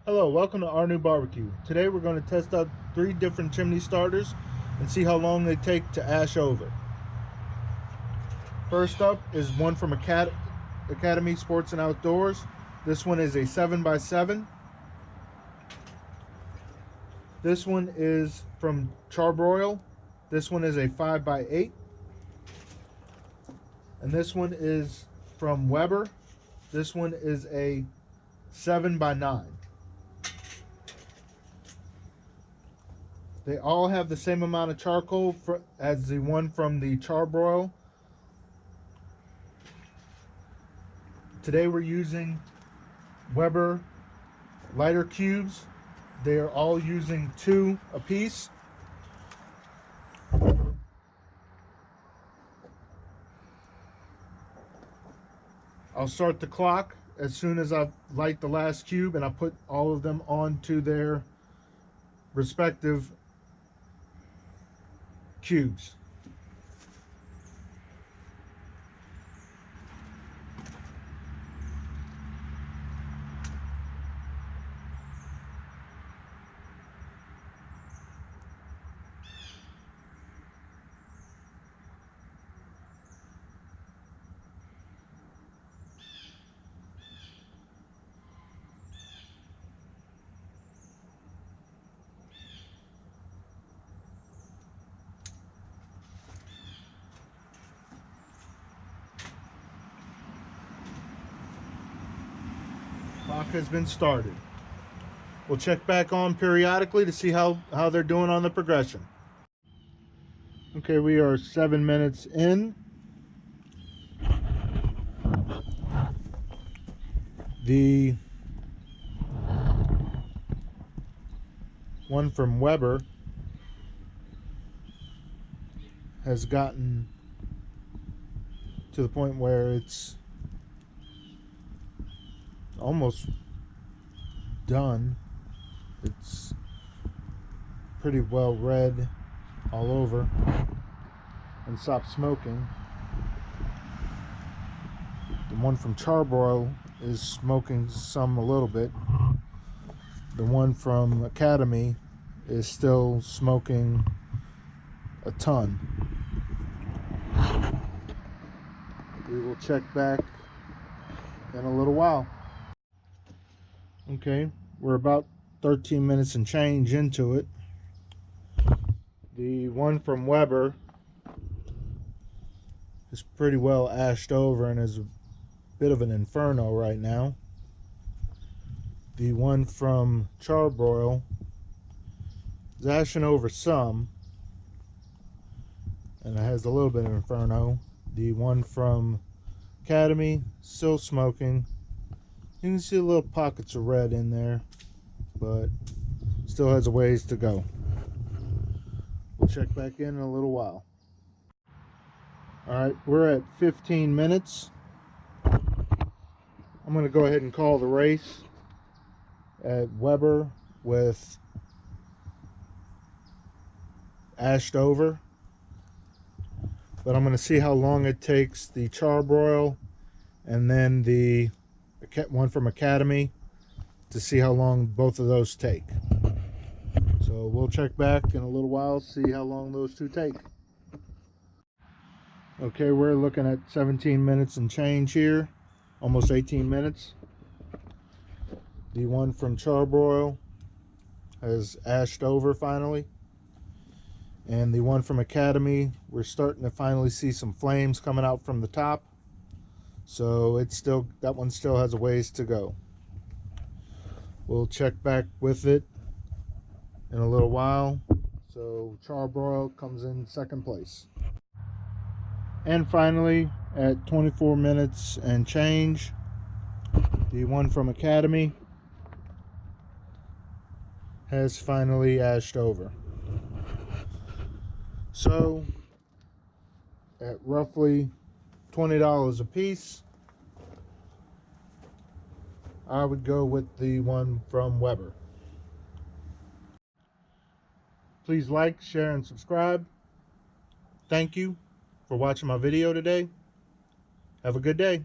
Hello, welcome to RNEWBBQ. Today we're going to test out 3 different chimney starters and see how long they take to ash over. First up is one from Academy Sports and Outdoors. This one is a 7x7. This one is from Charbroil. This one is a 5x8. And this one is from Weber. This one is a 7x9. They all have the same amount of charcoal as the one from the Charbroil. Today we're using Weber lighter cubes. They are all using 2 apiece. I'll start the clock as soon as I light the last cube, and I put all of them onto their respective cubes. Clock has been started. We'll check back on periodically to see how they're doing on the progression. Okay, we are 7 minutes in. The one from Weber has gotten to the point where it's almost done. It's pretty well red all over and stopped smoking. The one from Charbroil is smoking some a little bit. The one from Academy is still smoking a ton. We will check back in a little while. Okay, we're about 13 minutes and change into it. The one from Weber is pretty well ashed over and is a bit of an inferno right now. The one from Charbroil is ashing over some, and it has a little bit of inferno. The one from Academy still smoking. You can see little pockets of red in there, but still has a ways to go. We'll check back in a little while. Alright, we're at 15 minutes. I'm going to go ahead and call the race at Weber with ashed over. But I'm going to see how long it takes the Charbroil and then the one from Academy to see how long both of those take. So we'll check back in a little while, see how long those two take. Okay, we're looking at 17 minutes and change here, almost 18 minutes. The one from Charbroil has ashed over finally, and the one from Academy, we're starting to finally see some flames coming out from the top. So it's still, that one still has a ways to go. We'll check back with it in a little while. So Charbroil comes in second place. And finally, at 24 minutes and change, the one from Academy has finally ashed over. So at roughly $20 a piece, I would go with the one from Weber. Please like, share, and subscribe. Thank you for watching my video today. Have a good day.